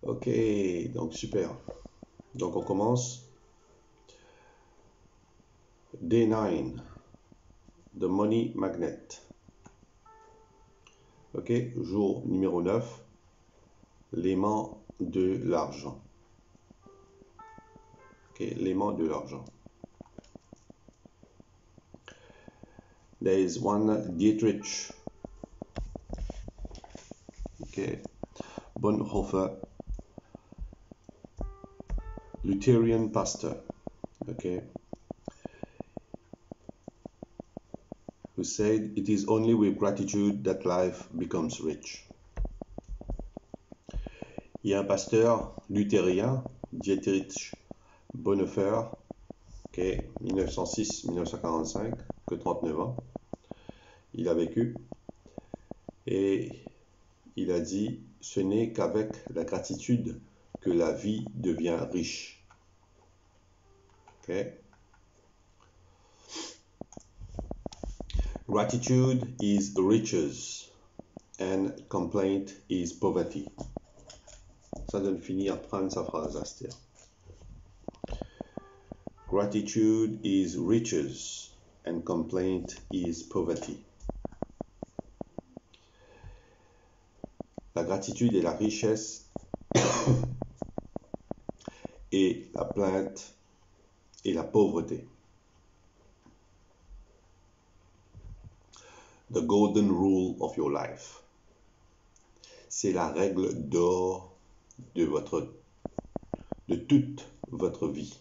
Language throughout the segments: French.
Ok, donc super. Donc on commence. Day 9, The Money Magnet. Ok, jour numéro 9, l'aimant de l'argent. Ok, l'aimant de l'argent. There is one Dietrich. Ok, Bonhoeffer, Lutheran pastor. Okay, who said it is only with gratitude that life becomes rich. Il y a un pasteur luthérien, Dietrich Bonhoeffer, okay, 1906-1945, que 39 ans, il a vécu, et il a dit « Ce n'est qu'avec la gratitude que la vie devient riche. » Okay. Gratitude is riches and complaint is poverty. Ça donne fini à prendre sa phrase, Astir. Gratitude is riches and complaint is poverty. La gratitude est la richesse et la plainte et la pauvreté. The golden rule of your life. C'est la règle d'or de toute votre vie.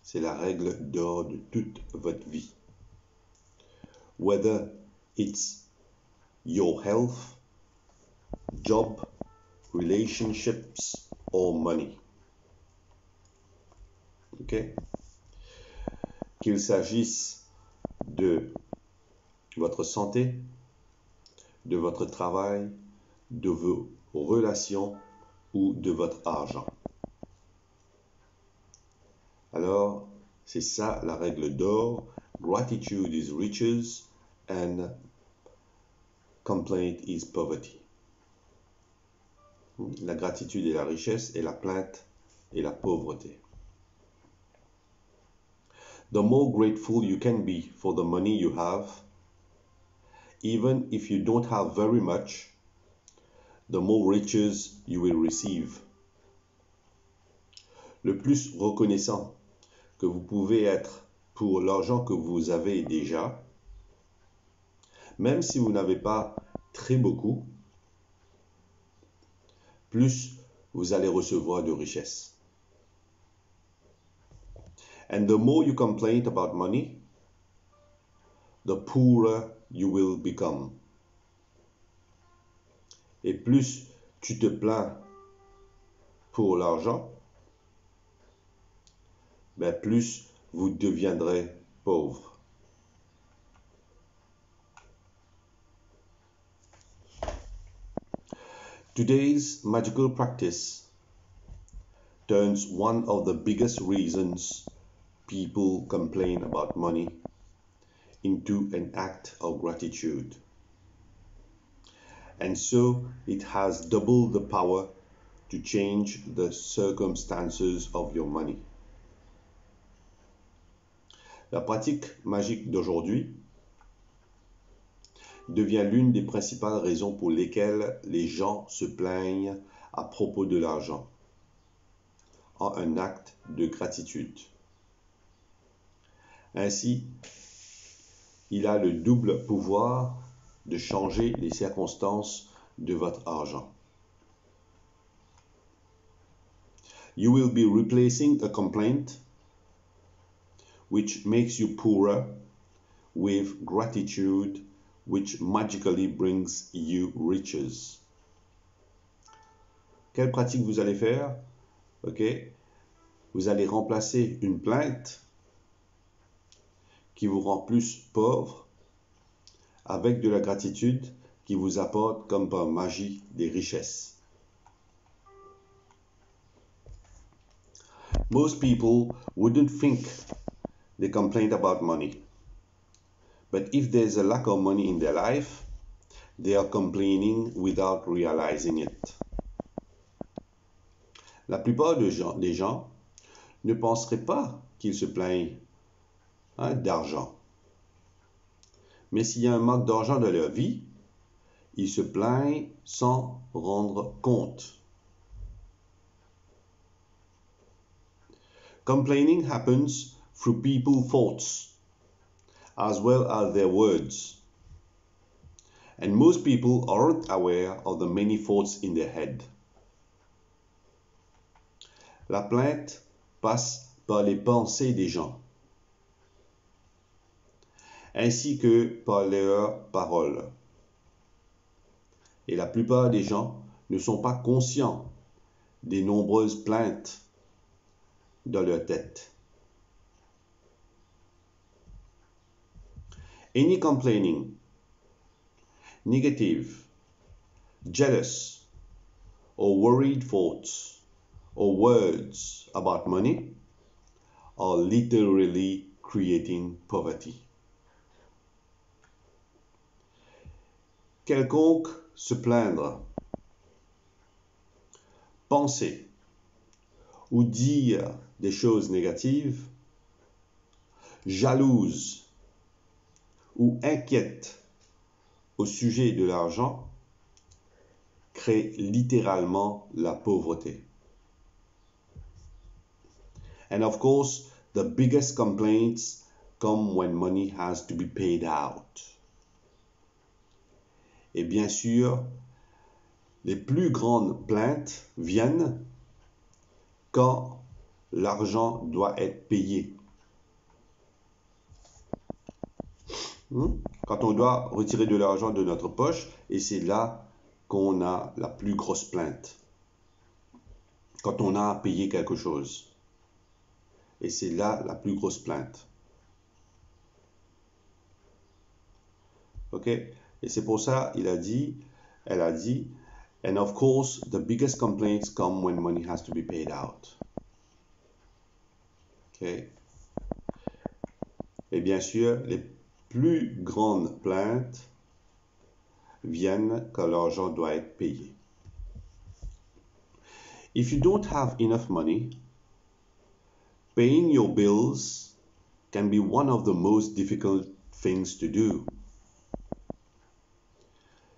C'est la règle d'or de toute votre vie. Whether it's your health, job, relationships or money. Ok? Qu'il s'agisse de votre santé, de votre travail, de vos relations ou de votre argent. Alors, c'est ça la règle d'or. Gratitude is riches and complaint is poverty. La gratitude est la richesse et la plainte est la pauvreté. The more grateful you can be for the money you have, even if you don't have very much, the more riches you will receive. Le plus reconnaissant que vous pouvez être pour l'argent que vous avez déjà, même si vous n'avez pas très beaucoup, plus vous allez recevoir de richesses. And the more you complain about money, the poorer you will become. Et plus tu te plains pour l'argent, ben plus vous deviendrez pauvre. Today's magical practice turns one of the biggest reasons people complain about money into an act of gratitude. And so it has double the power to change the circumstances of your money. La pratique magique d'aujourd'hui devient l'une des principales raisons pour lesquelles les gens se plaignent à propos de l'argent, en un acte de gratitude. Ainsi, il a le double pouvoir de changer les circonstances de votre argent. You will be replacing a complaint which makes you poorer with gratitude which magically brings you riches. Quelle pratique vous allez faire? Ok, vous allez remplacer une plainte qui vous rend plus pauvre avec de la gratitude qui vous apporte comme par magie des richesses. Most people wouldn't think they complain about money. But if there's a lack of money in their life, they are complaining without realizing it. La plupart des gens ne penseraient pas qu'ils se plaignent d'argent. Mais s'il y a un manque d'argent dans leur vie, ils se plaignent sans rendre compte. Complaining happens through people's thoughts as well as their words. And most people aren't aware of the many thoughts in their head. La plainte passe par les pensées des gens, ainsi que par leurs paroles. Et la plupart des gens ne sont pas conscients des nombreuses plaintes dans leur tête. Any complaining, negative, jealous, or worried thoughts or words about money are literally creating poverty. Quelconque se plaindre, penser ou dire des choses négatives, jalouse ou inquiète au sujet de l'argent, crée littéralement la pauvreté. And of course, the biggest complaints come when money has to be paid out. Et bien sûr, les plus grandes plaintes viennent quand l'argent doit être payé. Quand on doit retirer de l'argent de notre poche, et c'est là qu'on a la plus grosse plainte. Quand on a à payer quelque chose. Et c'est là la plus grosse plainte. Ok? Et c'est pour ça, elle a dit, and of course, the biggest complaints come when money has to be paid out. Ok? Et bien sûr, les plus grandes plaintes viennent quand l'argent doit être payé. If you don't have enough money, paying your bills can be one of the most difficult things to do.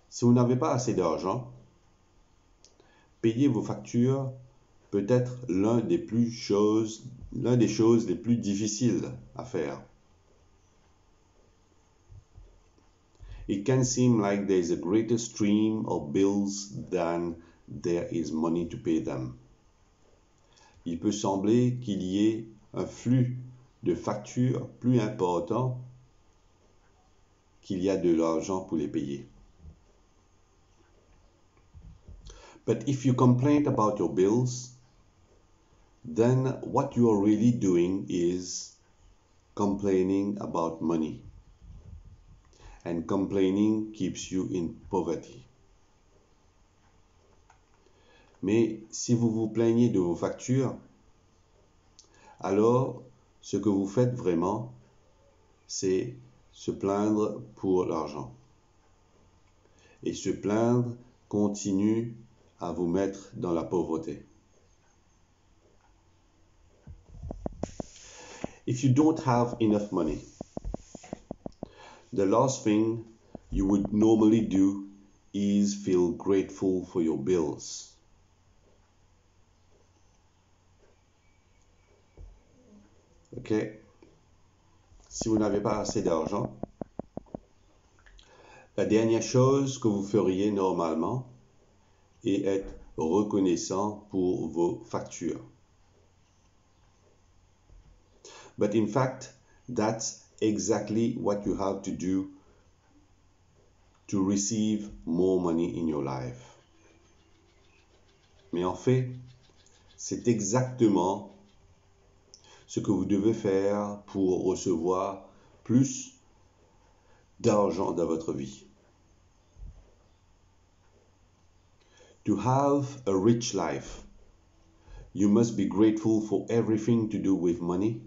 Si vous n'avez pas assez d'argent, payer vos factures peut être l'un des choses les plus difficiles à faire. It can seem like there is a greater stream of bills than there is money to pay them. Il peut sembler qu'il y ait un flux de factures plus important qu'il y a de l'argent pour les payer. But if you complain about your bills, then what you are really doing is complaining about money. And complaining keeps you in poverty. Mais si vous vous plaignez de vos factures, alors ce que vous faites vraiment, c'est se plaindre pour l'argent. Et se plaindre continue à vous mettre dans la pauvreté. If you don't have enough money, the last thing you would normally do is feel grateful for your bills. Ok? Si vous n'avez pas assez d'argent, la dernière chose que vous feriez normalement est être reconnaissant pour vos factures. But in fact, that's exactly what you have to do to receive more money in your life. Mais en fait, c'est exactement ce que vous devez faire pour recevoir plus d'argent dans votre vie. To have a rich life, you must be grateful for everything to do with money,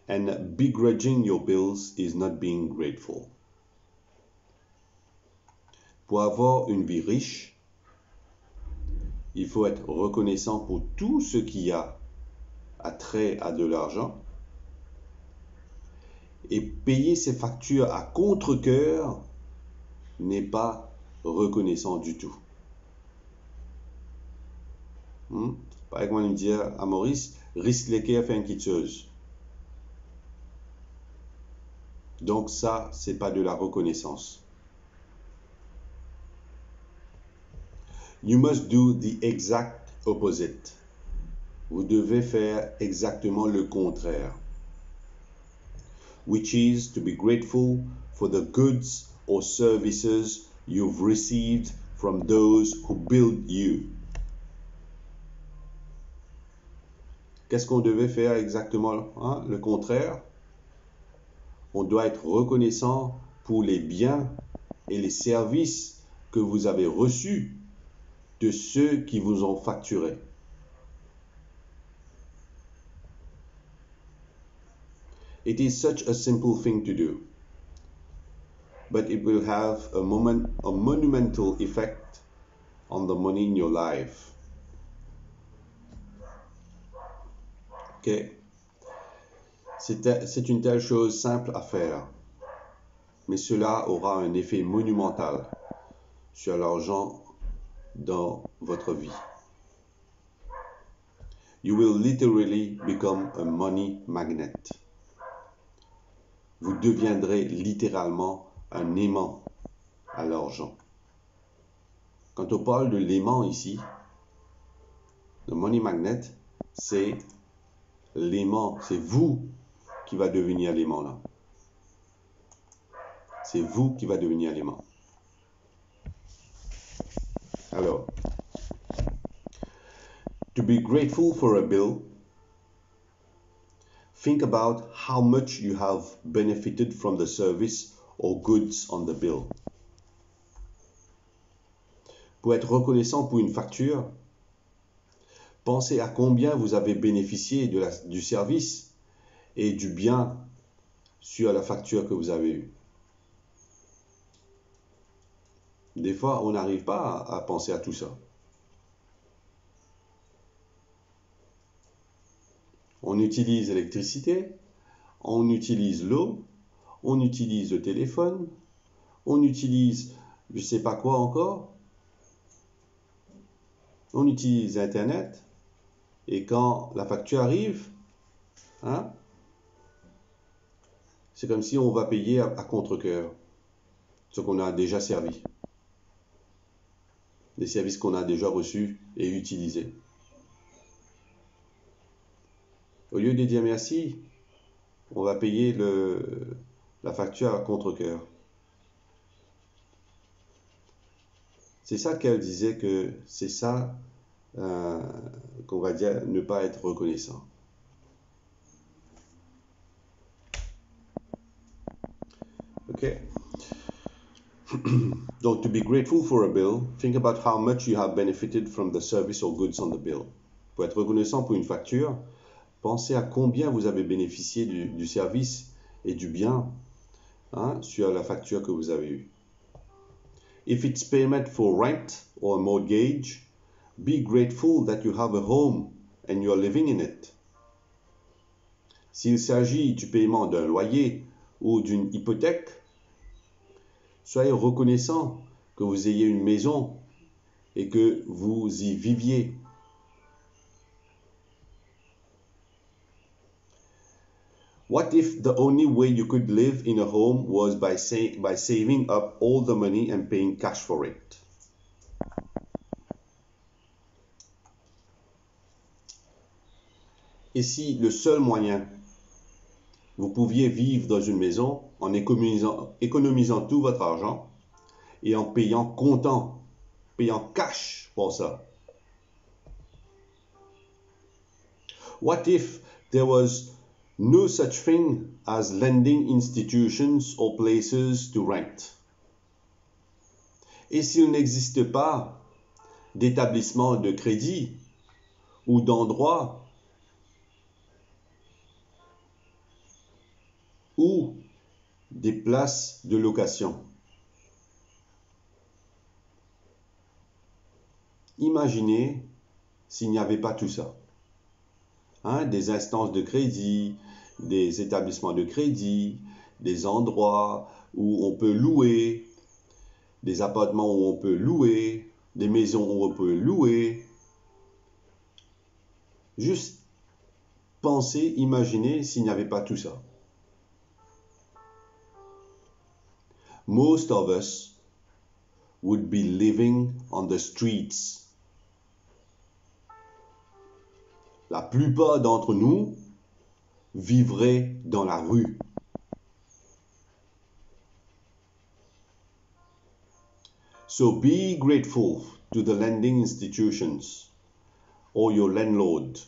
and begrudging your bills is not being grateful. Pour avoir une vie riche, il faut être reconnaissant pour tout ce qui a trait à de l'argent et payer ses factures à contre-cœur n'est pas reconnaissant du tout. Par exemple, il me dit à Maurice, risque l'équerre, fait une petite chose. Donc ça, c'est pas de la reconnaissance. You must do the exact opposite. Vous devez faire exactement le contraire. Which is to be grateful for the goods or services you've received from those who build you. Qu'est-ce qu'on devait faire exactement, hein? Le contraire. On doit être reconnaissant pour les biens et les services que vous avez reçus de ceux qui vous ont facturé. It is such a simple thing to do, but it will have a monumental effect on the money in your life. Ok? C'est une telle chose simple à faire, mais cela aura un effet monumental sur l'argent dans votre vie. You will literally become a money magnet. Vous deviendrez littéralement un aimant à l'argent. Quand on parle de l'aimant ici, le money magnet, c'est l'aimant, c'est vous qui va devenir l'aimant là. C'est vous qui va devenir l'aimant. Alors, to be grateful for a bill, think about how much you have benefited from the service or goods on the bill. Pour être reconnaissant pour une facture, pensez à combien vous avez bénéficié du service et du bien sur la facture que vous avez eue. Des fois, on n'arrive pas à penser à tout ça. On utilise l'électricité, on utilise l'eau, on utilise le téléphone, on utilise je ne sais pas quoi encore, on utilise Internet, et quand la facture arrive, hein, c'est comme si on va payer à contre-cœur ce qu'on a déjà servi, des services qu'on a déjà reçus et utilisés. Au lieu de dire merci, on va payer la facture à contre-cœur. C'est ça qu'elle disait que c'est ça qu'on va dire ne pas être reconnaissant. Ok. Donc, to be grateful for a bill, think about how much you have benefited from the service or goods on the bill. Pour être reconnaissant pour une facture, pensez à combien vous avez bénéficié du service et du bien, hein, sur la facture que vous avez eue. If it's payment for rent or a mortgage, be grateful that you have a home and you are living in it. S'il s'agit du paiement d'un loyer ou d'une hypothèque, soyez reconnaissant que vous ayez une maison et que vous y viviez. What if the only way you could live in a home was by saving up all the money and paying cash for it? Et si le seul moyen, vous pouviez vivre dans une maison en économisant tout votre argent et en payant comptant, payant cash pour ça? What if there was no such thing as lending institutions or places to rent? Et s'il n'existe pas d'établissement de crédit ou d'endroit ou des places de location? Imaginez s'il n'y avait pas tout ça. Hein, des instances de crédit, des établissements de crédit, des endroits où on peut louer, des appartements où on peut louer, des maisons où on peut louer. Juste pensez, imaginez s'il n'y avait pas tout ça. Most of us would be living on the streets. La plupart d'entre nous vivraient dans la rue. So be grateful to the lending institutions or your landlord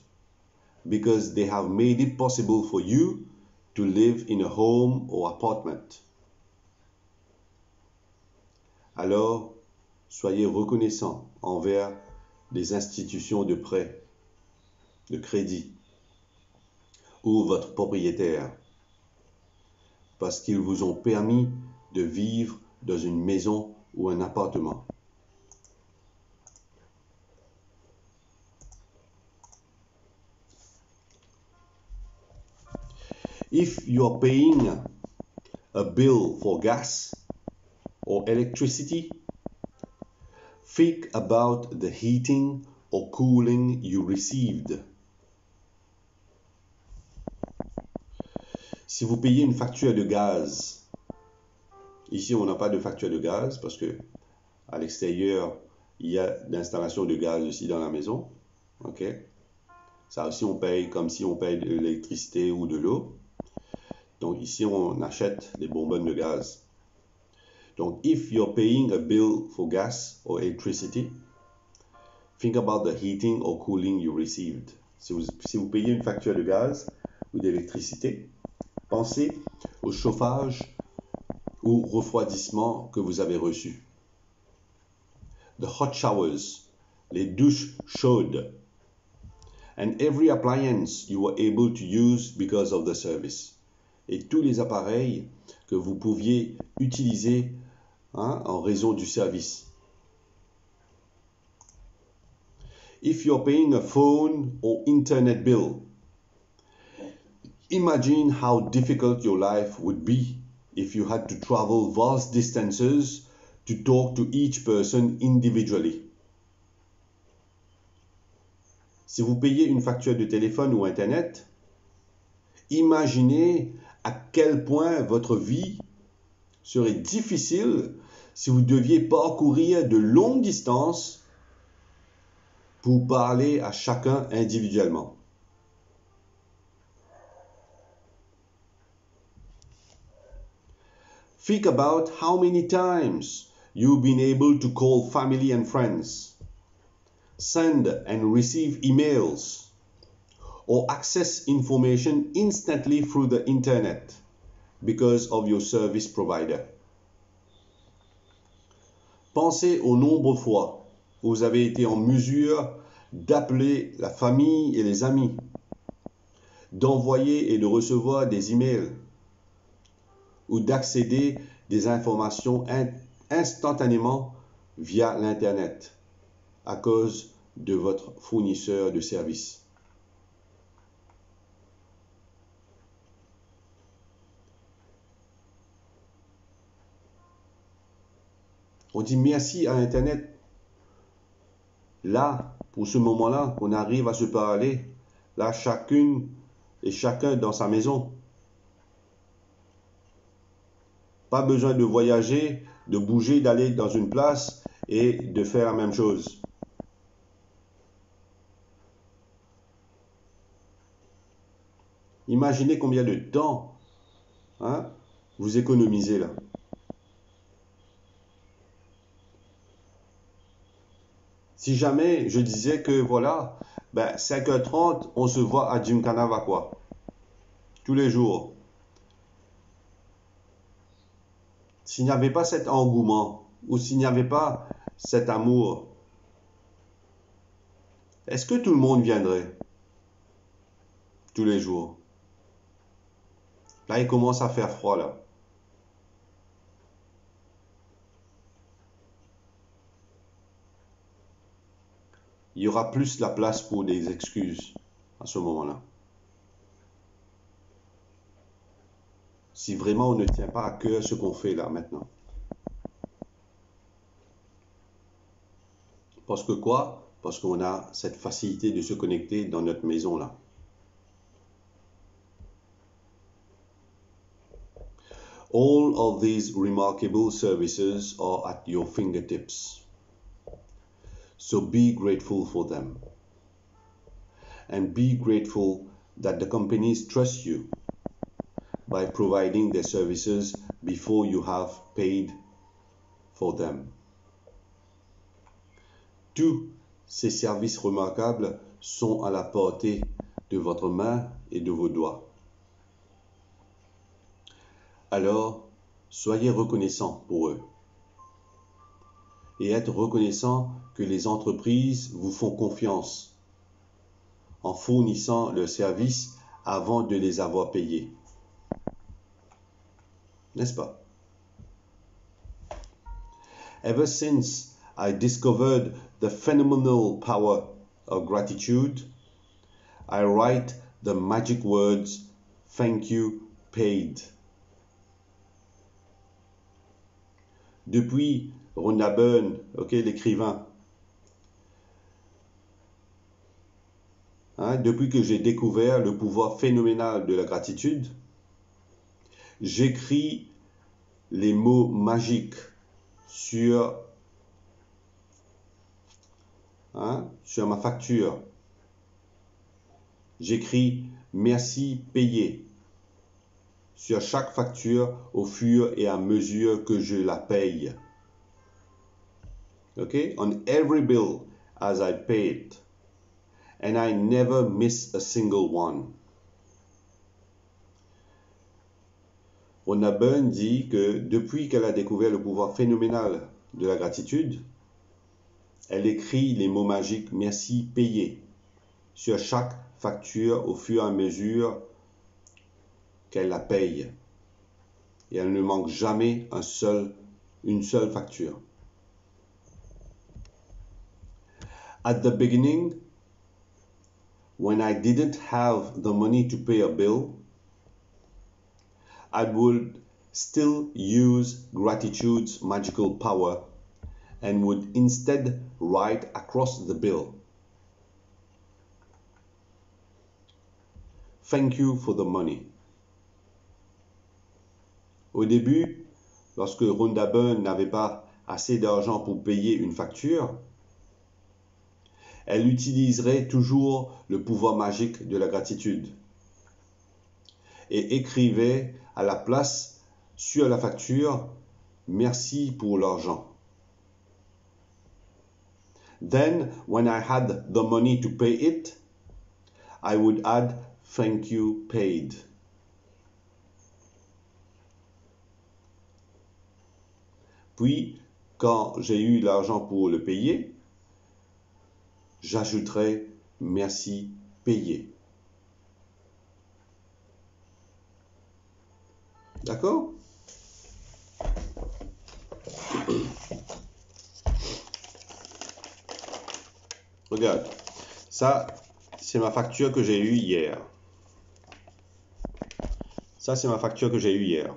because they have made it possible for you to live in a home or apartment. Alors, soyez reconnaissants envers les institutions de prêt, de crédit ou votre propriétaire parce qu'ils vous ont permis de vivre dans une maison ou un appartement. If you are paying a bill for gas or electricity, think about the heating or cooling you received. Si vous payez une facture de gaz, ici on n'a pas de facture de gaz parce que à l'extérieur il y a l'installation de gaz aussi dans la maison. Ok, ça aussi on paye comme si on paye de l'électricité ou de l'eau. Donc ici on achète des bonbonnes de gaz. Donc if you're paying a bill for gas or electricity, think about the heating or cooling you received. Si vous payez une facture de gaz ou d'électricité, pensez au chauffage ou refroidissement que vous avez reçu. The hot showers, les douches chaudes, and every appliance you were able to use because of the service. Et tous les appareils que vous pouviez utiliser en raison du service. If you're paying a phone or internet bill, imagine how difficult your life would be if you had to travel vast distances to talk to each person individually. Si vous payez une facture de téléphone ou internet, imaginez à quel point votre vie serait difficile si vous deviez parcourir de longues distances pour parler à chacun individuellement. Think about how many times you've been able to call family and friends, send and receive emails, or access information instantly through the internet because of your service provider. Pensez au nombre de fois où vous avez été en mesure d'appeler la famille et les amis, d'envoyer et de recevoir des emails ou d'accéder des informations instantanément via l'Internet à cause de votre fournisseur de services. On dit merci à Internet. Là, pour ce moment-là, qu'on arrive à se parler, là, chacune et chacun dans sa maison. Pas besoin de voyager, de bouger, d'aller dans une place et de faire la même chose. Imaginez combien de temps vous économisez là. Si jamais je disais que voilà, 5h30, on se voit à Gymkhana Vakwa. Tous les jours. S'il n'y avait pas cet engouement, ou s'il n'y avait pas cet amour, est-ce que tout le monde viendrait tous les jours? Là, il commence à faire froid, là. il y aura plus la place pour des excuses à ce moment-là. Si vraiment on ne tient pas à cœur ce qu'on fait là maintenant. Parce que quoi? Parce qu'on a cette facilité de se connecter dans notre maison là. All of these remarkable services are at your fingertips. So be grateful for them. And be grateful that the companies trust you by providing their services before you have paid for them. Tous ces services remarquables sont à la portée de votre main et de vos doigts. Alors, soyez reconnaissants pour eux. Et être reconnaissant que les entreprises vous font confiance en fournissant leurs services avant de les avoir payés. N'est-ce pas? Ever since I discovered the phenomenal power of gratitude, I write the magic words, thank you, paid. Depuis Rhonda Byrne, l'écrivain, depuis que j'ai découvert le pouvoir phénoménal de la gratitude, j'écris les mots magiques sur ma facture. J'écris merci payé sur chaque facture au fur et à mesure que je la paye. On every bill as I pay it. And I never miss a single one. Rhonda Byrne dit que depuis qu'elle a découvert le pouvoir phénoménal de la gratitude, elle écrit les mots magiques merci payé sur chaque facture au fur et à mesure qu'elle la paye. Et elle ne manque jamais une seule facture. At the beginning, when I didn't have the money to pay a bill, I would still use gratitude's magical power and would instead write across the bill, thank you for the money. Au début, lorsque Rhonda Byrne n'avait pas assez d'argent pour payer une facture, elle utiliserait toujours le pouvoir magique de la gratitude et écrivait à la place sur la facture « Merci pour l'argent ». Then, when I had the money to pay it, I would add « Thank you paid ». Puis, quand j'ai eu l'argent pour le payer, j'ajouterai « Merci payé ». D'accord? Regarde, ça, c'est ma facture que j'ai eue hier. Ça, c'est ma facture que j'ai eue hier.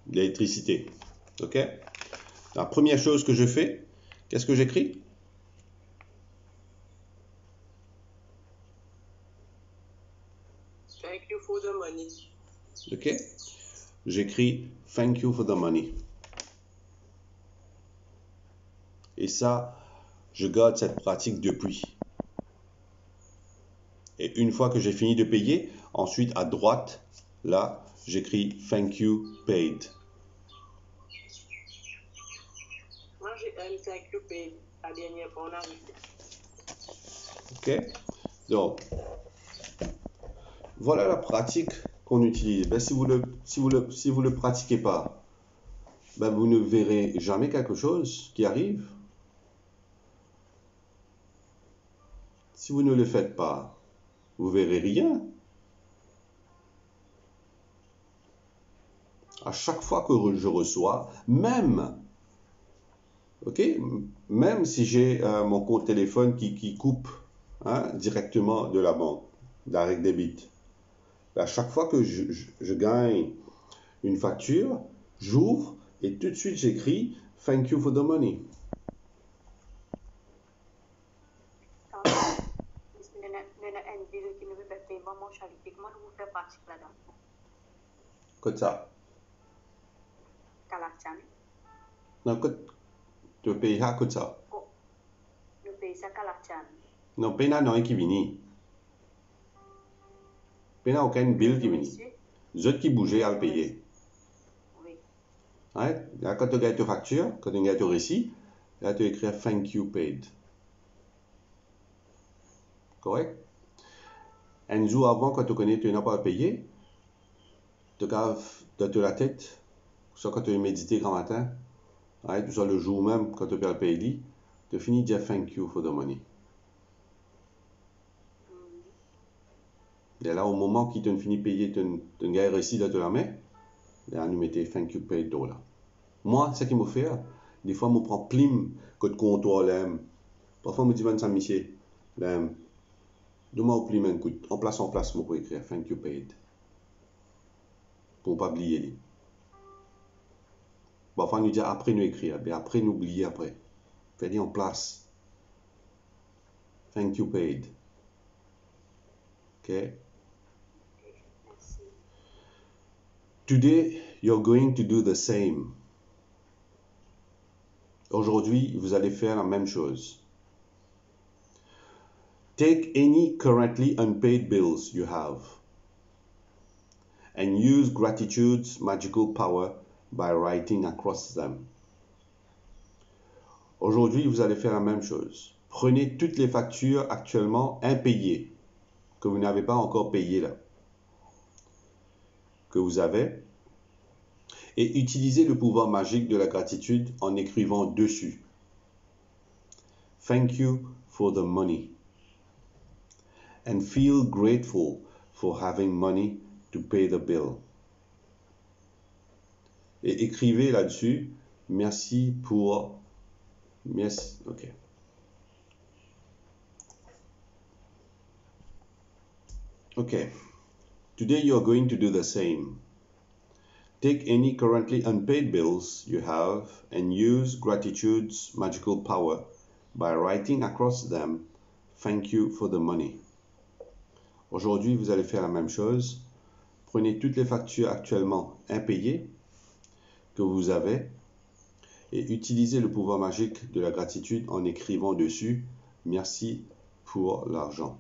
L'électricité. OK? La première chose que je fais, qu'est-ce que j'écris? Thank you for the money. OK? J'écris thank you for the money. Et ça, je garde cette pratique depuis. Et une fois que j'ai fini de payer, ensuite à droite, là, j'écris thank you paid. Moi, j'ai un thank you paid la dernière fois on a arrivé. OK? Donc, voilà la pratique qu'on utilise. Ben, si vous le pratiquez pas, ben, vous ne verrez jamais quelque chose qui arrive. Si vous ne le faites pas, vous verrez rien. À chaque fois que je reçois, même OK? Même si j'ai mon compte téléphone qui coupe directement de la banque, direct debit. À chaque fois que je gagne une facture, j'ouvre et tout de suite j'écris Thank you for the money. Comme ça. Non, tu payes ça comme ça. Non, pena non qui vini. Pena aucun bill qui vini. Les autres qui bougeaient à le payer. Ouais, là, quand tu gagnes ta facture, quand tu gagnes ton récit, là tu écris Thank you paid. Correct? Un jour avant, quand tu connais que tu n'as pas à payer, tu caves dans la tête, soit quand tu as médité grand matin, ouais, soit le jour même, quand tu peux le payer, tu finis de dire Thank you for the money. Et là, au moment qu'il te finit de payer ton gars récit de la main, là, nous mettons Thank you paid là. Moi, ce qui me fait, des fois, je prends plim que de comptoir là. Parfois, je me dis, ben, Saint-Michel, donne-moi au plim un coup, en place, je peux écrire Thank you paid. Pour ne pas oublier. Parfois, nous dit après nous écrire, mais après nous oublier après. Faites en place. Thank you paid. Okay? Today, you're going to do the same. Aujourd'hui, vous allez faire la même chose. Take any currently unpaid bills you have and use gratitude's magical power by writing across them. Aujourd'hui, vous allez faire la même chose. Prenez toutes les factures actuellement impayées que vous n'avez pas encore payées là, que vous avez, et utilisez le pouvoir magique de la gratitude en écrivant dessus. Thank you for the money. And feel grateful for having money to pay the bill. Et écrivez là-dessus, merci pour... Merci, ok. Okay. Today you are going to do the same. Take any currently unpaid bills you have and use gratitude's magical power by writing across them, thank you for the money. Aujourd'hui, vous allez faire la même chose. Prenez toutes les factures actuellement impayées que vous avez et utilisez le pouvoir magique de la gratitude en écrivant dessus merci pour l'argent.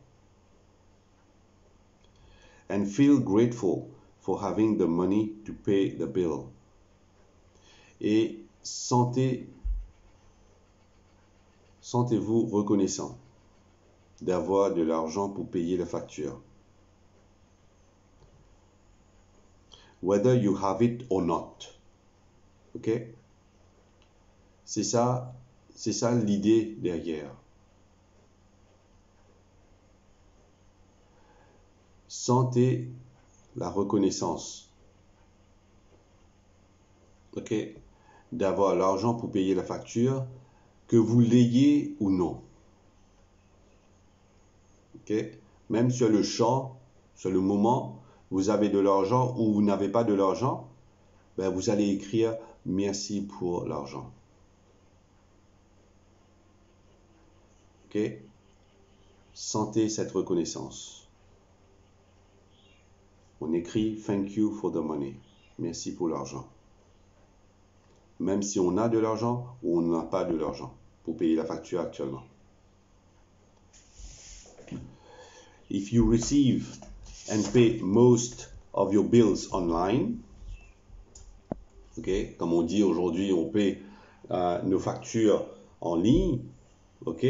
And feel grateful for having the money to pay the bill. Et sentez-vous reconnaissant d'avoir de l'argent pour payer la facture. Whether you have it or not. Ok? C'est ça l'idée derrière. Sentez la reconnaissance. Ok? D'avoir l'argent pour payer la facture, que vous l'ayez ou non. Ok? Même sur le champ, sur le moment, vous avez de l'argent ou vous n'avez pas de l'argent, ben vous allez écrire merci pour l'argent. Ok? Sentez cette reconnaissance. On écrit thank you for the money. Merci pour l'argent. Même si on a de l'argent ou on n'a pas de l'argent pour payer la facture actuellement. If you receive and pay most of your bills online, ok, comme on dit aujourd'hui, on paie nos factures en ligne, ok,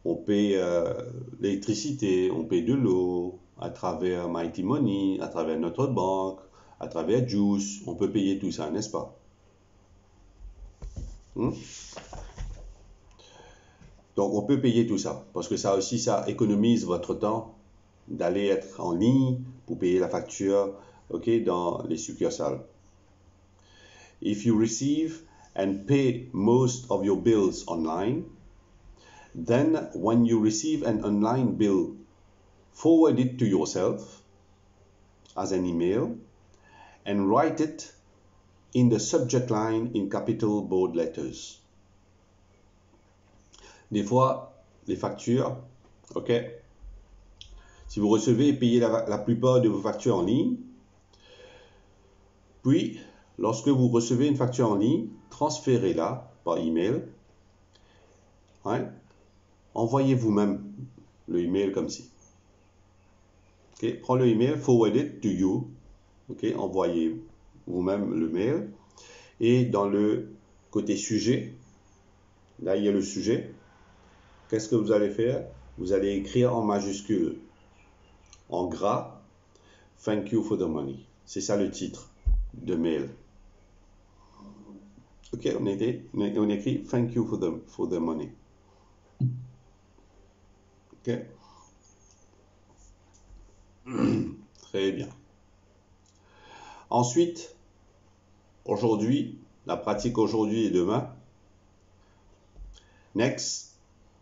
on paie l'électricité, on paie de l'eau à travers Mighty Money, à travers notre banque, à travers Juice, on peut payer tout ça, n'est-ce pas? Donc on peut payer tout ça, parce que ça aussi, ça économise votre temps d'aller être en ligne pour payer la facture, ok, dans les succursales. If you receive and pay most of your bills online, then when you receive an online bill, forward it to yourself as an email and write it in the subject line in capital bold letters. Des fois, les factures, ok? Si vous recevez et payez la plupart de vos factures en ligne, puis lorsque vous recevez une facture en ligne, transférez-la par email. Hein? Envoyez vous-même le email comme ci. Okay? Prends le email, forward it to you. Okay? Envoyez vous-même le mail. Et dans le côté sujet, là il y a le sujet. Qu'est-ce que vous allez faire? Vous allez écrire en majuscule, en gras, Thank you for the money. C'est ça le titre de mail. Ok, on écrit Thank you for the money. Ok. Très bien. Ensuite, aujourd'hui, la pratique aujourd'hui et demain. Next,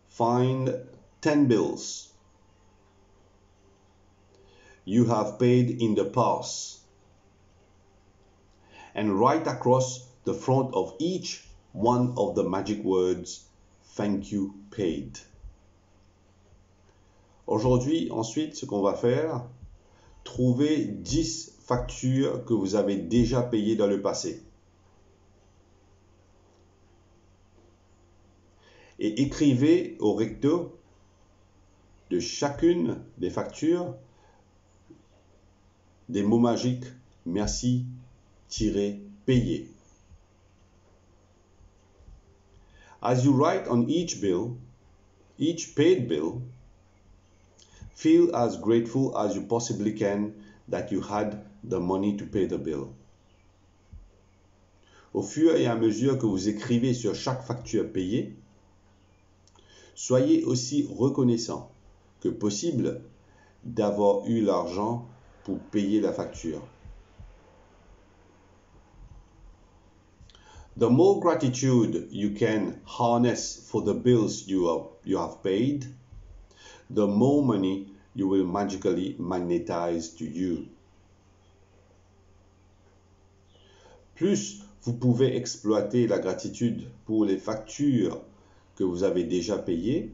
find 10 bills you have paid in the past and write across the front of each one of the magic words Thank you paid. Aujourd'hui, ensuite, ce qu'on va faire, trouver 10 factures que vous avez déjà payées dans le passé. Et écrivez au recto de chacune des factures des mots magiques merci, payer. As you write on each bill, each paid bill, feel as grateful as you possibly can that you had the money to pay the bill. Au fur et à mesure que vous écrivez sur chaque facture payée, soyez aussi reconnaissant que possible d'avoir eu l'argent pour payer la facture. The more gratitude you can harness for the bills you have paid, the more money you will magically magnetize to you. Plus vous pouvez exploiter la gratitude pour les factures que vous avez déjà payées,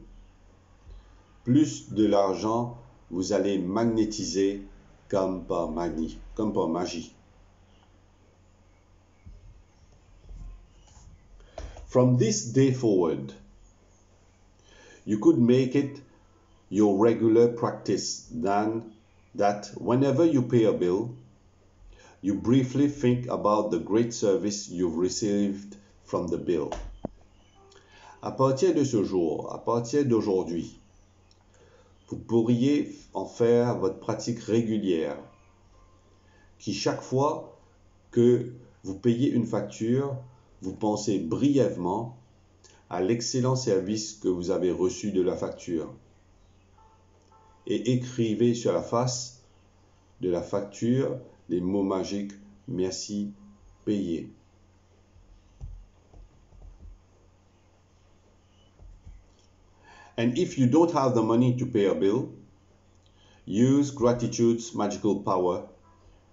plus de l'argent vous allez magnétiser comme par magie. From this day forward, you could make it your regular practice that whenever you pay a bill, you briefly think about the great service you've received from the bill. À partir de ce jour, à partir d'aujourd'hui, vous pourriez en faire votre pratique régulière, qui chaque fois que vous payez une facture, vous pensez brièvement à l'excellent service que vous avez reçu de la facture et écrivez sur la face de la facture les mots magiques « Merci, payé ». And if you don't have the money to pay a bill, use gratitude's magical power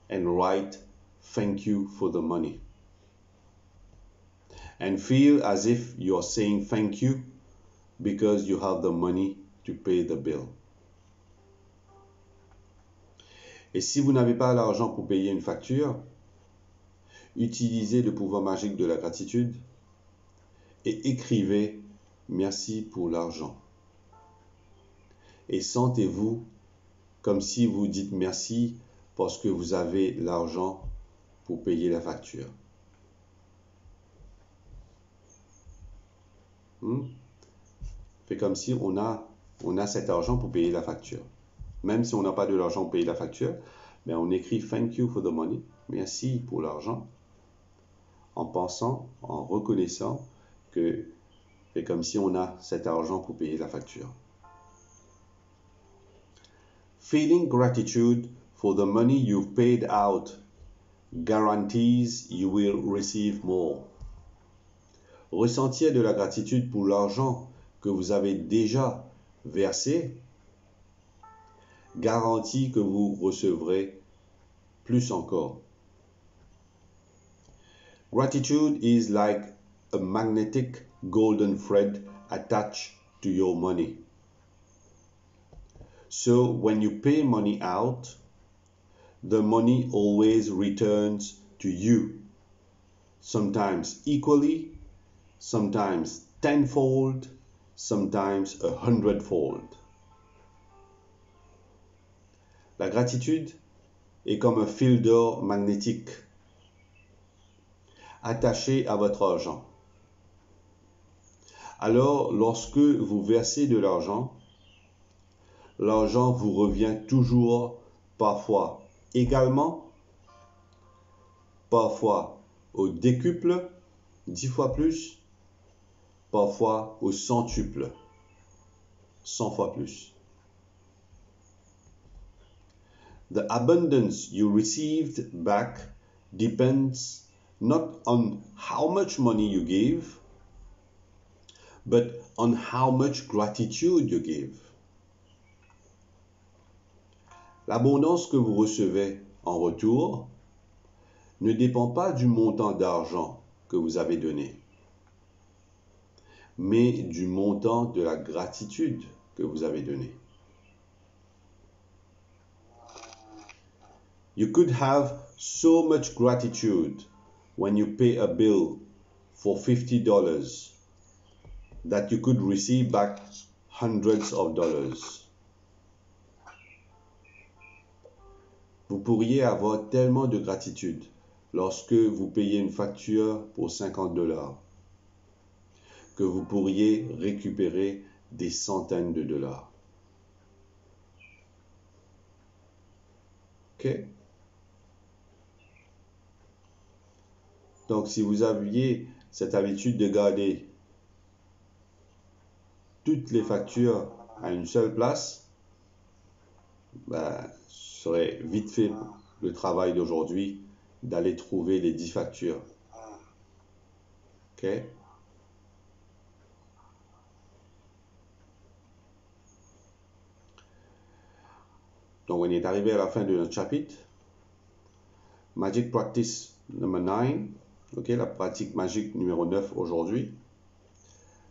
and write thank you for the money. And feel as if you're saying thank you because you have the money to pay the bill. Et si vous n'avez pas l'argent pour payer une facture, utilisez le pouvoir magique de la gratitude et écrivez merci pour l'argent. Et sentez-vous comme si vous dites merci parce que vous avez l'argent pour payer la facture. Fait comme si on a cet argent pour payer la facture. Même si on n'a pas de l'argent pour payer la facture, mais on écrit thank you for the money, merci pour l'argent, en pensant, en reconnaissant que c'est comme si on a cet argent pour payer la facture. Feeling gratitude for the money you've paid out guarantees you will receive more. ressentir de la gratitude pour l'argent que vous avez déjà versé garantit que vous recevrez plus encore. Gratitude is like a magnetic golden thread attached to your money. So when you pay money out, the money always returns to you, sometimes equally, sometimes tenfold, sometimes 100-fold. La gratitude est comme un fil d'or magnétique attaché à votre argent. Alors, lorsque vous versez de l'argent, l'argent vous revient toujours, parfois également, parfois au décuple, 10 fois plus, parfois au centuple, 100 fois plus. The abundance you received back depends not on how much money you gave, but on how much gratitude you give. L'abondance que vous recevez en retour ne dépend pas du montant d'argent que vous avez donné, mais du montant de la gratitude que vous avez donné. You could have so much gratitude when you pay a bill for $50 that you could receive back hundreds of dollars. Vous pourriez avoir tellement de gratitude lorsque vous payez une facture pour $50 que vous pourriez récupérer des centaines de dollars. OK? Donc, si vous aviez cette habitude de garder toutes les factures à une seule place, ce serait vite fait le travail d'aujourd'hui d'aller trouver les 10 factures. OK? Donc, on est arrivé à la fin de notre chapitre. Magic Practice number 9. OK, la pratique magique numéro 9 aujourd'hui.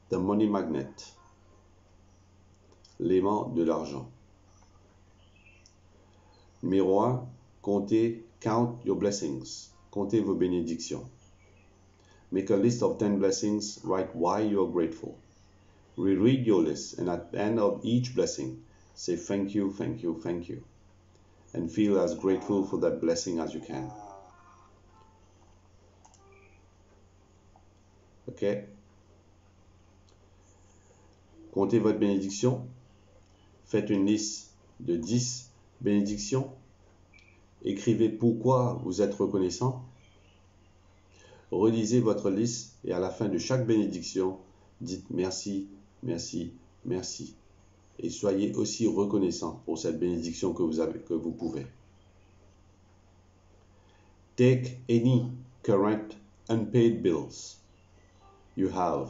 The Money Magnet. L'aimant de l'argent. Numéro 1, comptez, count your blessings. Comptez vos bénédictions. Make a list of 10 blessings. Write why you are grateful. Reread your list, and at the end of each blessing, say thank you, thank you, thank you. And feel as grateful for that blessing as you can. OK? Comptez votre bénédiction. Faites une liste de 10 bénédictions. Écrivez pourquoi vous êtes reconnaissant. Relisez votre liste et à la fin de chaque bénédiction, dites merci, merci, merci. Et soyez aussi reconnaissant pour cette bénédiction que vous pouvez. Take any current unpaid bills you have.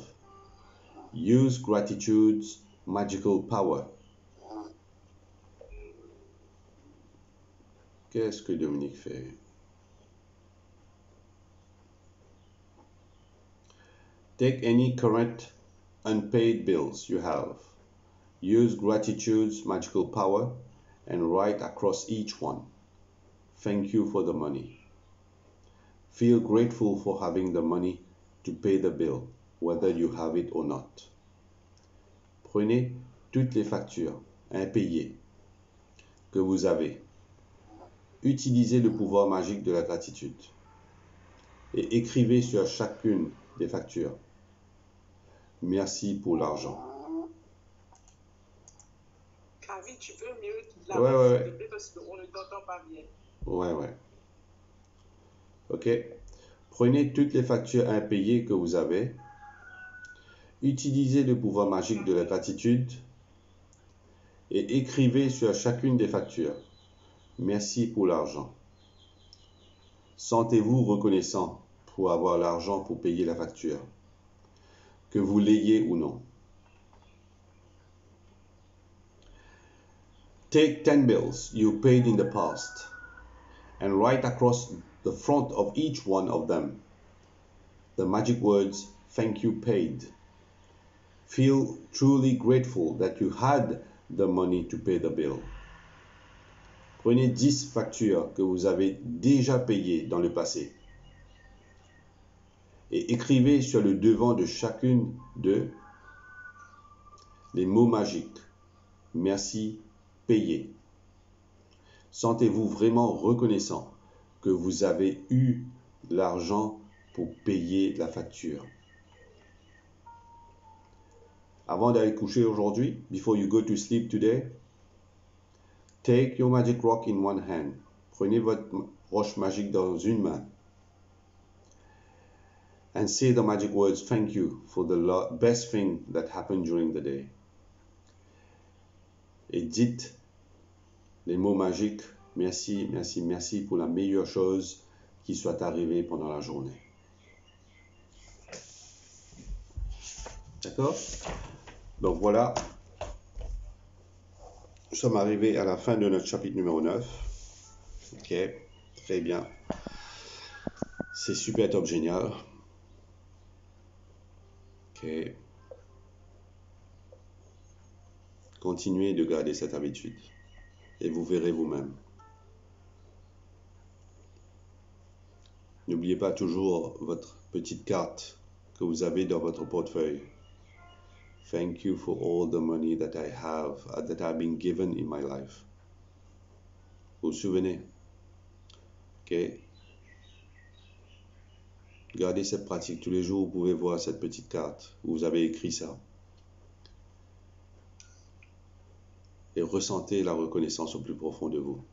Use gratitude's magical power. Qu'est-ce que Dominique fait? Take any current unpaid bills you have. Use gratitude's magical power and write across each one. Thank you for the money. Feel grateful for having the money to pay the bill, whether you have it or not. Prenez toutes les factures impayées que vous avez. Utilisez le pouvoir magique de la gratitude et écrivez sur chacune des factures. Merci pour l'argent. Kavi, tu peux mieux Ouais. s'il te plaît, parce qu'on ne t'entend pas bien. Ouais. OK. Prenez toutes les factures impayées que vous avez. Utilisez le pouvoir magique de la gratitude et écrivez sur chacune des factures. Merci pour l'argent. Sentez-vous reconnaissant pour avoir l'argent pour payer la facture. que vous l'ayez ou non. Take 10 bills you paid in the past and write across the front of each one of them the magic words "Thank you paid." Feel truly grateful that you had the money to pay the bill. Prenez 10 factures que vous avez déjà payées dans le passé et écrivez sur le devant de chacune d'eux les mots magiques « Merci, payé ». Sentez-vous vraiment reconnaissant que vous avez eu l'argent pour payer la facture. Avant d'aller coucher aujourd'hui, before you go to sleep today, take your magic rock in one hand. Prenez votre roche magique dans une main. And say the magic words "Thank you" for the best thing that happened during the day. Et dites les mots magiques merci, merci, merci pour la meilleure chose qui soit arrivée pendant la journée. D'accord? Donc voilà, nous sommes arrivés à la fin de notre chapitre numéro 9. Ok, très bien. C'est super top génial. Ok. Continuez de garder cette habitude et vous verrez vous-même. N'oubliez pas toujours votre petite carte que vous avez dans votre portefeuille. Thank you for all the money that I have, that I've been given in my life. Vous vous souvenez? Ok? Gardez cette pratique. Tous les jours, vous pouvez voir cette petite carte où vous avez écrit ça. Et ressentez la reconnaissance au plus profond de vous.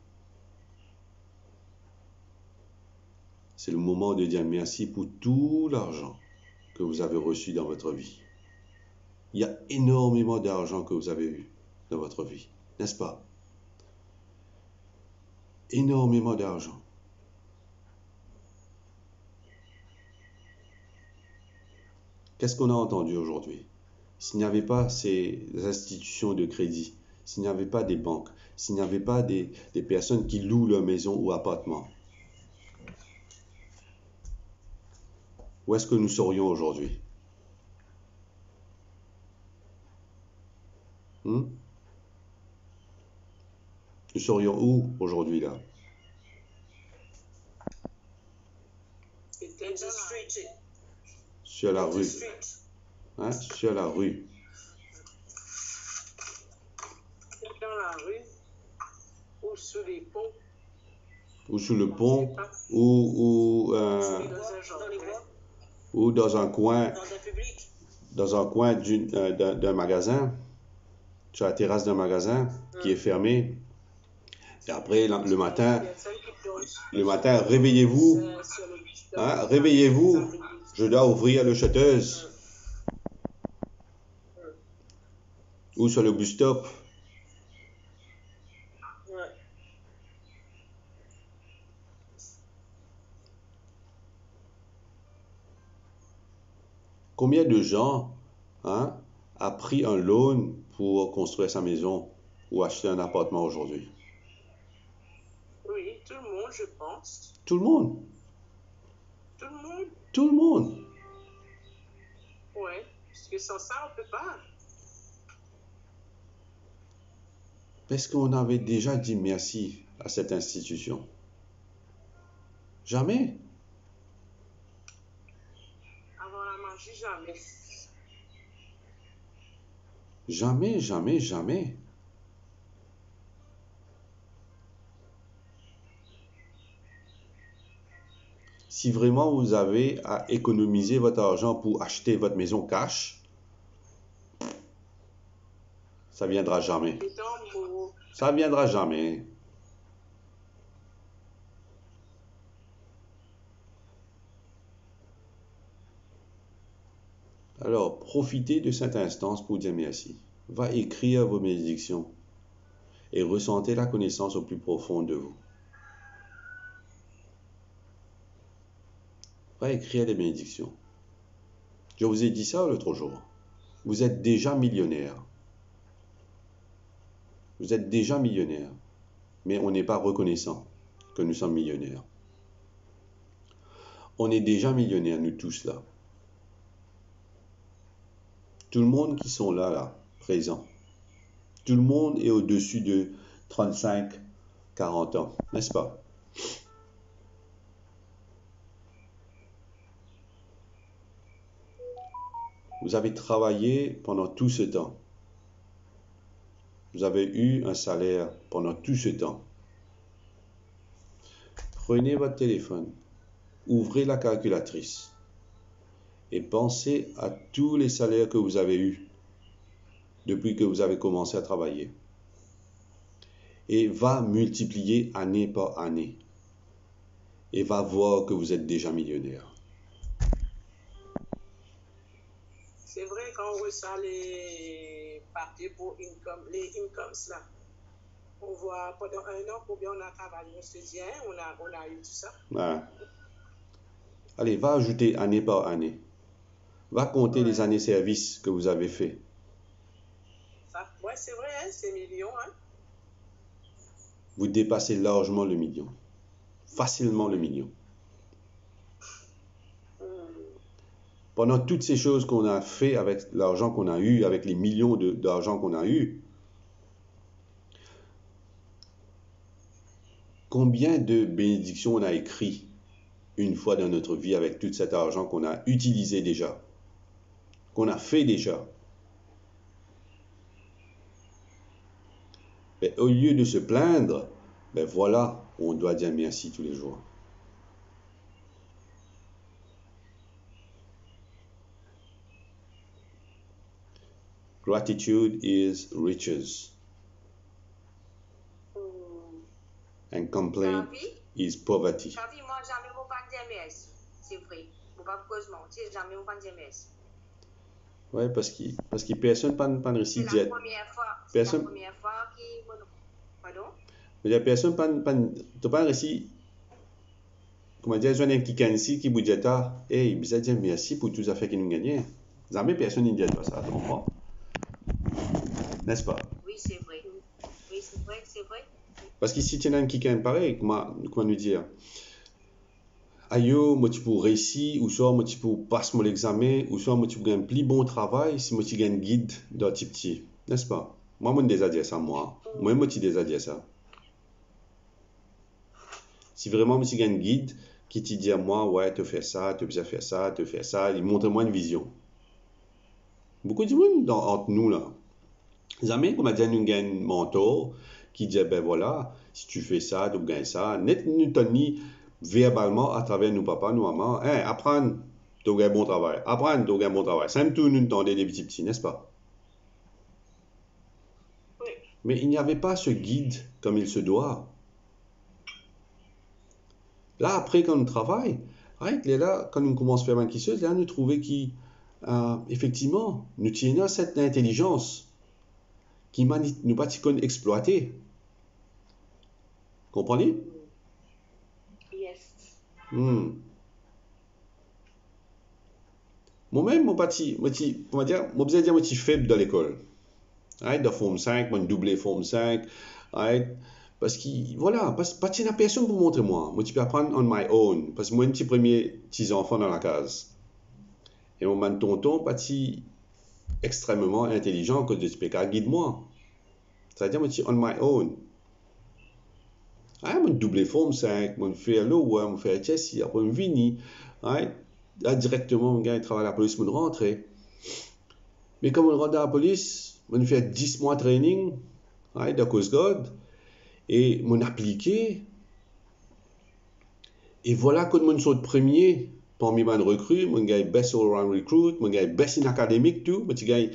C'est le moment de dire merci pour tout l'argent que vous avez reçu dans votre vie. Il y a énormément d'argent que vous avez eu dans votre vie, n'est-ce pas? Énormément d'argent. Qu'est-ce qu'on a entendu aujourd'hui? S'il n'y avait pas ces institutions de crédit, s'il n'y avait pas des banques, s'il n'y avait pas des personnes qui louent leur maison ou appartement, où est-ce que nous serions aujourd'hui? Nous serions où aujourd'hui là? Sur la rue. Hein? Sur la rue. Dans la rue, ou sous les ponts, Ou sous le pont, ou dans un coin, d'un magasin, sur la terrasse d'un magasin qui est fermé. Et après, le matin, réveillez-vous. Hein, réveillez-vous. Je dois ouvrir le shutters. Ou sur le bus stop. Combien de gens a pris un loan pour construire sa maison ou acheter un appartement aujourd'hui? Oui, tout le monde, je pense. Tout le monde? Tout le monde? Tout le monde? Oui, parce que sans ça, on ne peut pas. Est-ce qu'on avait déjà dit merci à cette institution? Jamais. Avant la magie, jamais. Jamais, jamais, jamais. Si vraiment vous avez à économiser votre argent pour acheter votre maison cash, ça viendra jamais. Ça viendra jamais. Alors, profitez de cette instance pour dire merci. Va écrire vos bénédictions et ressentez la connaissance au plus profond de vous. Va écrire des bénédictions. Je vous ai dit ça l'autre jour. Vous êtes déjà millionnaire. Vous êtes déjà millionnaire. Mais on n'est pas reconnaissant que nous sommes millionnaires. On est déjà millionnaires, nous tous là. Tout le monde qui sont là, présent. Tout le monde est au-dessus de 35, 40 ans, n'est-ce pas? Vous avez travaillé pendant tout ce temps. Vous avez eu un salaire pendant tout ce temps. Prenez votre téléphone, ouvrez la calculatrice et pensez à tous les salaires que vous avez eus depuis que vous avez commencé à travailler. Et va multiplier année par année. Et va voir que vous êtes déjà millionnaire. C'est vrai quand on reçoit les papiers pour les incomes là. On voit pendant un an combien on a travaillé. On se dit, hein, on a eu tout ça. Ouais. Allez, va ajouter année par année. Va compter les années service que vous avez fait. Ouais, c'est vrai, hein, c'est millions. Hein. Vous dépassez largement le million. Facilement le million. Pendant toutes ces choses qu'on a fait avec l'argent qu'on a eu, avec les millions d'argent qu'on a eu, combien de bénédictions on a écrit une fois dans notre vie avec tout cet argent qu'on a utilisé déjà, qu'on a fait déjà. Mais au lieu de se plaindre, ben voilà, on doit dire merci tous les jours. Gratitude is riches. And complaint is poverty. Moi, jamais je ne pas dire merci. C'est vrai. Je ne pas mentir, jamais je ne pas dire merci. Oui, parce que personne pas réussi C'est la première fois. Personne. C'est la première fois qui. Pardon? Mais personne pas réussi. Comment dire, je n'ai quelqu'un ici qui vous dit hey, vous dire merci pour tout ça fait que nous gagnons. Jamais personne ne dit pas ça, tu comprends? N'est-ce pas? Oui, c'est vrai. Oui, c'est vrai, c'est vrai. Parce que si tu as quelqu'un pareil, comment nous dire? Ayo, moi tu peux réussir, ou soit moi tu peux passer mon examen, ou soit moi tu peux gagner un plus bon travail si moi tu gagnes guide dans petit, n'est-ce pas? Moi, je déjà dit ça, moi. Moi, tu déjà dit ça. Si vraiment tu gagnes un guide qui te dit à moi, ouais, tu fais ça, tu peux faire ça, tu fais ça, il montre-moi une vision. Beaucoup de monde entre nous là. Jamais, comme a dit, nous gagne un mentor qui dit, ben voilà, si tu fais ça, tu gagnes ça. Net nous tenir verbalement à travers nos papas, nos mamans, hein, apprendre, tu gagnes un bon travail. Apprendre, tu gagnes un bon travail. Ça me tout nous entendait des petits, n'est-ce pas? Oui. Mais il n'y avait pas ce guide comme il se doit. Là, après, quand on travaille, là, quand on commence à faire quelque chose, là, nous trouvons qu'effectivement, nous tenons cette intelligence qui nous pas exploiter. Comprenez? Yes. Moi-même, moi suis faible dans l'école. De forme 5, moi, doublé forme 5. Parce que, voilà, parce que il n'y a personne pour montrer moi. Moi, tu peux apprendre on my own. Parce que moi, je suis premier petit enfant dans la case. Et mon tonton, pas extrêmement intelligent que de peux guide-moi. C'est-à-dire, moi, je suis on my own. Moi, doublé forme 5, moi, je fais l'eau, je fais Chelsea, après, je vini. Là, directement, mon gars, il travaille à la police, je rentre. Mais comme on rentre à la police, je fais 10 mois de training, de Coast Guard. Et mon appliqué, et voilà que mon saut premier parmi mes recrues, mon gars best all round recruit, mon gars best in academic tout, moi tu gagnes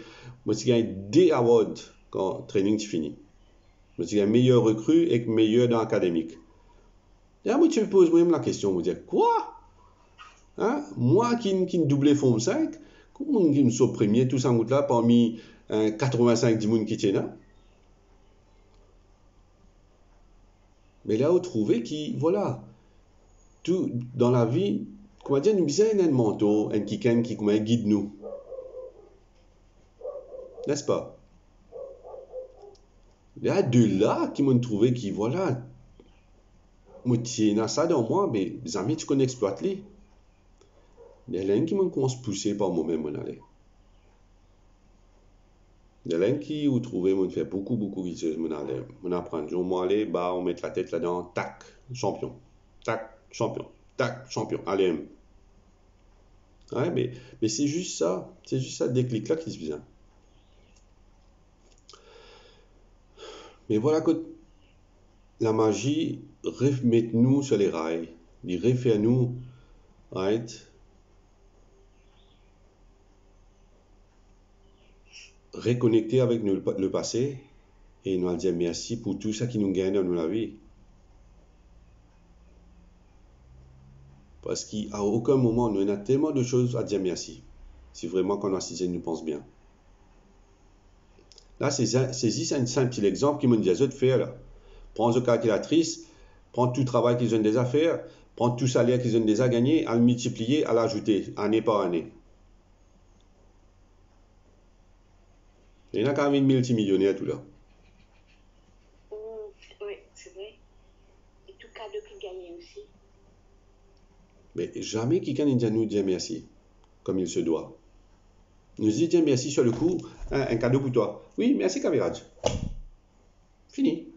des awards quand le training est fini. Moi tu gagnes meilleur recrue et meilleur dans l'académique. Et là, moi tu me poses moi-même la question, je me dis quoi? Moi qui doublé forme 5, comment je me saut premier tout ça là parmi 85 du monde qui tient là? Mais là, vous trouvez que, voilà, tout dans la vie, comment dire, nous besoin d'un mentor, un quelqu'un qui comment guide nous. N'est-ce pas? Il y a deux là qui m'ont trouvé qui, voilà, moi tiens ça dans moi, mais les amis, tu connais exploite-les. Il y a l'un qui m'a commencé à pousser par moi-même, mon aller. Il y a l'un qui, vous trouvez, m'ont fait beaucoup de choses, mon aller. On apprend, on aller, bah, on met la tête là-dedans, tac, champion. Tac, champion. Tac, champion. Allez. Ouais, mais c'est juste ça. C'est juste ça, déclic là qui se vient. Mais voilà que la magie remet-nous sur les rails. Il refait nous, right? Reconnecter avec nous, le passé et nous dire merci pour tout ça qui nous gagne dans la vie. Parce qu'à aucun moment, nous avons tellement de choses à dire merci. Si vraiment qu'on assise nous pense bien. Là, c'est juste un simple exemple qui me dit de faire là. Prends une calculatrice, prends tout le travail qu'ils ont déjà fait, prends tout le salaire qu'ils ont déjà gagné, à le multiplier, à l'ajouter, année par année. Il y en a quand même une multimillionnaire tout là. Oui, c'est vrai. Et tout cadeau qui gagne aussi. Mais jamais quelqu'un ne nous dit merci, comme il se doit. Nous dit tiens merci sur le coup, un cadeau pour toi. Oui, merci camarade. Fini.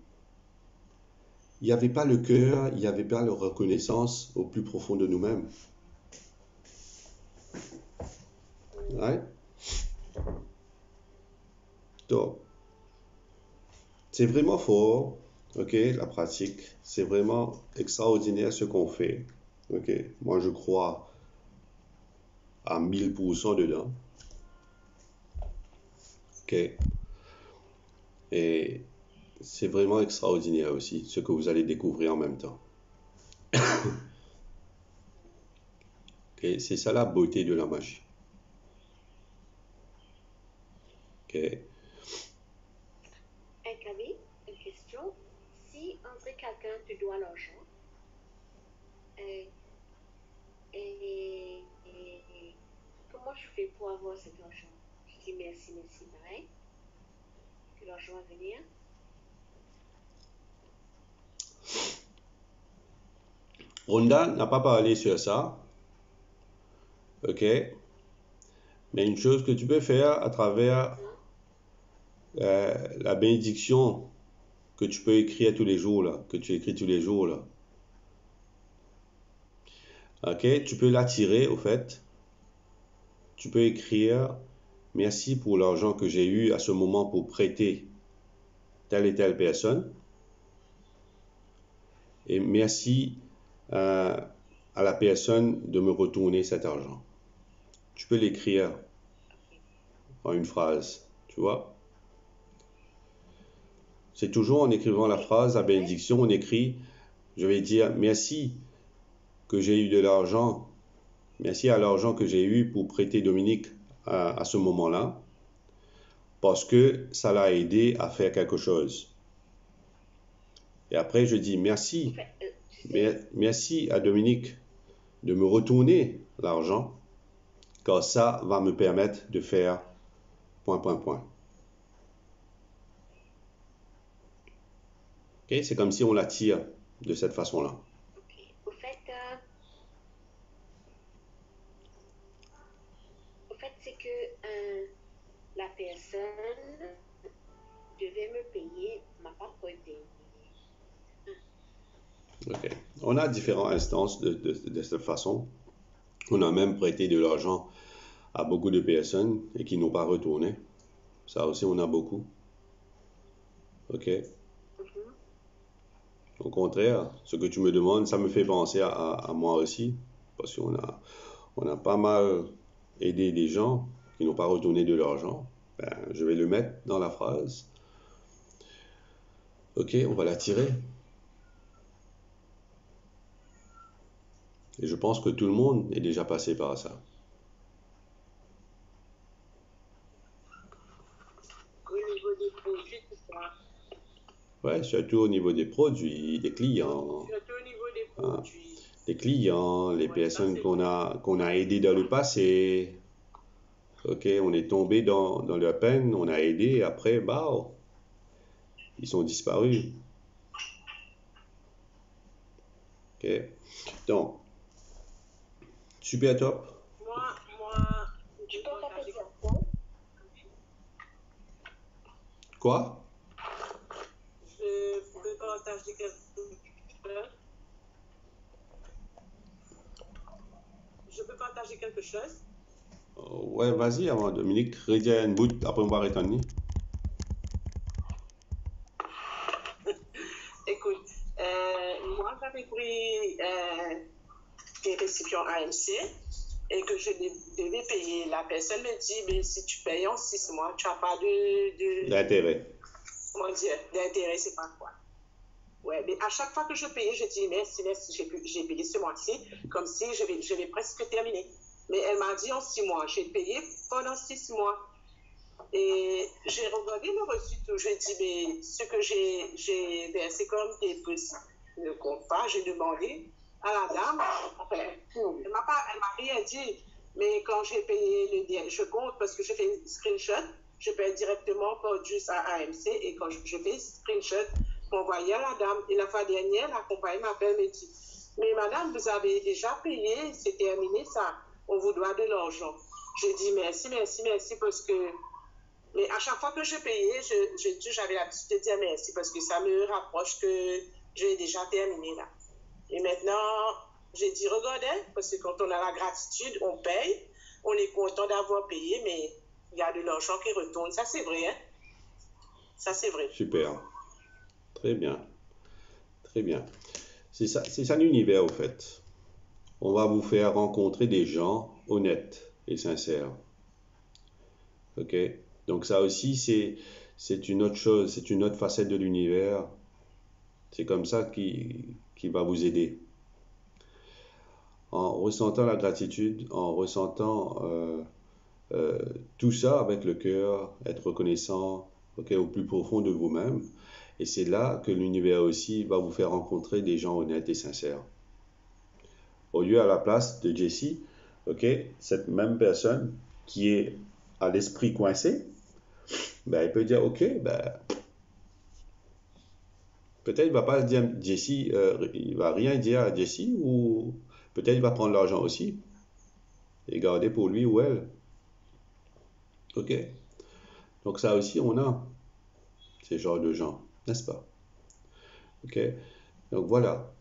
Il n'y avait pas le cœur, il n'y avait pas la reconnaissance au plus profond de nous-mêmes. Ouais. Donc, c'est vraiment fort, ok, la pratique. C'est vraiment extraordinaire ce qu'on fait. Ok, moi je crois à 1000% dedans. Ok. Et c'est vraiment extraordinaire aussi ce que vous allez découvrir en même temps. Okay? C'est ça la beauté de la magie. Okay? Kaby, une question. Si André quelqu'un te doit l'argent, et comment je fais pour avoir cet argent? Je dis merci, pareil. Que l'argent va venir. Rhonda n'a pas parlé sur ça. Ok? Mais une chose que tu peux faire à travers la bénédiction que tu peux écrire tous les jours, là, que tu écris tous les jours, là. Ok? Tu peux l'attirer, au fait. Tu peux écrire merci pour l'argent que j'ai eu à ce moment pour prêter telle et telle personne. Et merci à la personne de me retourner cet argent. Tu peux l'écrire en une phrase, tu vois. C'est toujours en écrivant la phrase, la bénédiction, on écrit, je vais dire merci que j'ai eu de l'argent, merci à l'argent que j'ai eu pour prêter Dominique à ce moment-là, parce que ça l'a aidé à faire quelque chose. Et après, je dis merci, merci à Dominique de me retourner l'argent, car ça va me permettre de faire ... Okay? C'est comme si on l'attire de cette façon-là. Okay. Au fait c'est que la personne devait me payer, m'a pas prêté. Ok. On a différentes instances de cette façon. On a même prêté de l'argent à beaucoup de personnes et qui n'ont pas retourné. Ça aussi, on a beaucoup. Ok. Au contraire, ce que tu me demandes, ça me fait penser à moi aussi, parce qu'on a pas mal aidé des gens qui n'ont pas retourné de l'argent. Ben, je vais le mettre dans la phrase. Ok, on va l'attirer. Et je pense que tout le monde est déjà passé par ça. Au niveau des produits, tout ça. Ouais, surtout au niveau des produits, des clients. Surtout au niveau des produits. les clients, les Ouais, ça personnes c'est qu'on a aidées dans le passé. OK, on est tombé dans leur peine, on a aidé, et après, bah, ils sont disparus. OK. Donc, super top. moi, je Tu peux peux partager, répéter encore? Quoi? je peux partager quelque chose. Je peux partager quelque chose. Ouais, vas-y, avant Dominique, redis un bout, après on va retenir. Écoute, moi j'avais pris des récipients AMC et que je devais payer. La personne me dit, mais si tu payes en 6 mois, tu n'as pas L'intérêt. comment dire, d'intérêt, c'est pas quoi. Ouais, mais à chaque fois que je payais, je dis merci, j'ai payé ce mois-ci, comme si je vais presque terminer. Mais elle m'a dit en 6 mois, j'ai payé pendant 6 mois. Et j'ai regardé le reçu, j'ai dit, mais ce que j'ai versé comme dépôt ne compte pas. J'ai demandé à la dame, enfin, elle m'a rien dit, mais quand j'ai payé je compte parce que je fais une screenshot, je paye directement par juste à AMC et quand je fais screenshot, m'envoyer à la dame. Et la fois dernière, la compagnie m'appelle et me dit, mais madame, vous avez déjà payé, c'est terminé ça, on vous doit de l'argent. Je dis merci parce que mais à chaque fois que je payais, j'avais l'habitude de dire merci parce que ça me rapproche que j'ai déjà terminé là. Et maintenant, j'ai dit, regardez, parce que quand on a la gratitude, on paye, on est content d'avoir payé, mais il y a de l'argent qui retourne. Ça, c'est vrai, hein? Ça, c'est vrai. Super. Très bien. Très bien. C'est ça l'univers, au fait. On va vous faire rencontrer des gens honnêtes et sincères. OK? Donc ça aussi, c'est une autre chose, c'est une autre facette de l'univers. C'est comme ça qui va vous aider. En ressentant la gratitude, en ressentant tout ça avec le cœur, être reconnaissant, OK, au plus profond de vous-même. Et c'est là que l'univers aussi va vous faire rencontrer des gens honnêtes et sincères. Au lieu à la place de Jessie, OK, cette même personne qui est à l'esprit coincé, ben, elle peut dire, OK, ben, peut-être il va pas dire Jessie, il va rien dire à Jessie, ou peut-être il va prendre l'argent aussi et garder pour lui ou elle. OK? Donc ça aussi, on a ces genres de gens, n'est-ce pas? OK? Donc voilà.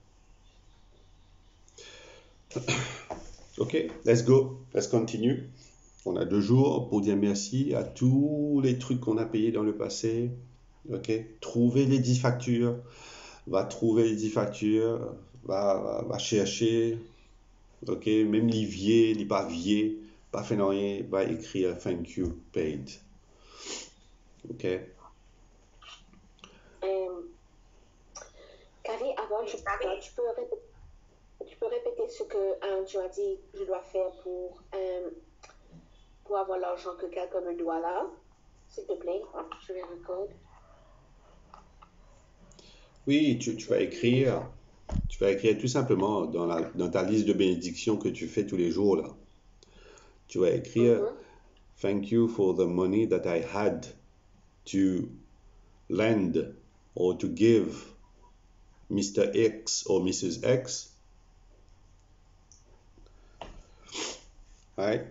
OK, let's go. Let's continue. On a 2 jours pour dire merci à tous les trucs qu'on a payés dans le passé. OK? Trouver les 10 factures. Va trouver les 10 factures. Va chercher. OK? Même l'Ivier, l'Ipavier, pas fait rien, va écrire thank you paid. OK? Carrie, avant, tu peux répéter ce que tu as dit je dois faire pour avoir l'argent que quelqu'un me doit là, s'il te plaît. Je vais record. Oui, tu vas écrire. Tu vas écrire tout simplement dans ta liste de bénédictions que tu fais tous les jours là. Tu vas écrire thank you for the money that I had to lend or to give Mr. X or Mrs. X. Right?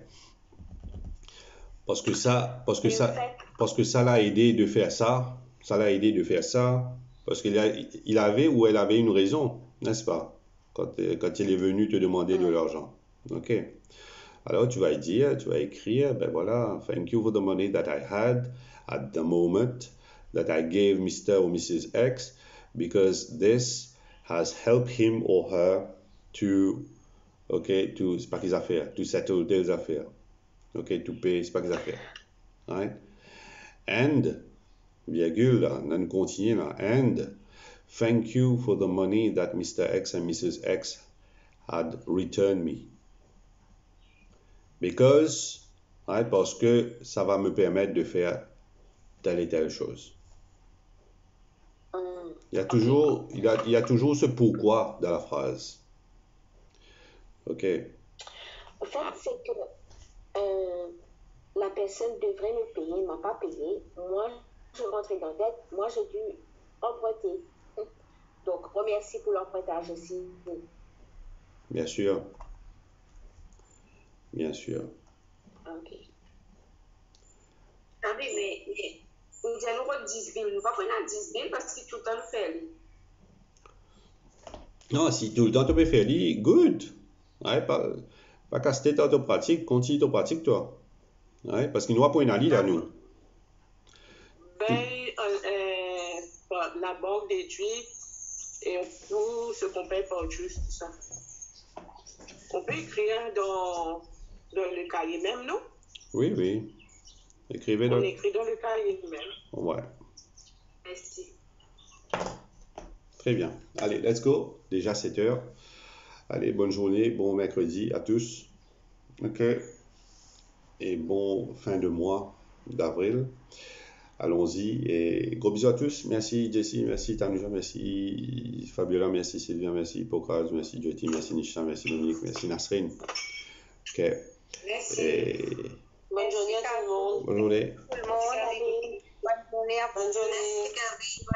Parce que ça l'a aidé de faire ça. Ça l'a aidé de faire ça. Parce qu'il avait ou elle avait une raison, n'est-ce pas? Quand il est venu te demander de l'argent. OK. Alors tu vas écrire, ben voilà, thank you for the money that I had at the moment that I gave Mr. or Mrs. X because this has helped him or her to, OK, c'est pas qu'ils affaires, to settle des affaires. OK, to pay, c'est pas qu'ils affaires. Right? And, virgule, là, on continue là, and thank you for the money that Mr. X and Mrs. X had returned me. Because, right, parce que ça va me permettre de faire telle et telle chose. Il y a toujours ce pourquoi dans la phrase. OK. En fait, c'est que la personne devrait me payer, ne m'a pas payé. Moi, je rentrais dans dette. Moi, j'ai dû emprunter. Donc, remercie pour l'empruntage aussi. Bien sûr. Bien sûr. Ok. Ah oui, mais on dit à nous 10 000, nous ne pouvons pas 10 000 parce que tout le temps nous fait. Non, si tout le temps tu peux faire, good. Ouais, pas casser ta pratique, continue ta pratique, toi. Ouais, parce qu'il n'y aura pas une alliée là, nous. Ben, la banque déduit et tout ce qu'on paye par juste ça. On peut écrire dans le cahier même, non? Oui, oui. Écrivez On donc. écrit dans le cahier même. Ouais. Merci. Très bien. Allez, let's go. Déjà 7 heures. Allez, bonne journée, bon mercredi à tous. OK. Et bon fin de mois d'avril. Allons-y. Et gros bisous à tous. Merci Jessie, merci Tanuja, merci Fabiola, merci Sylvia, merci Pokaz, merci Jyoti, merci Nisha, merci Dominique, merci Nasrin. OK. Merci. Et Bonne journée à tout le monde. bonne journée. Tout le monde. Bonne journée à vous. Bonne journée. Merci, Carrie.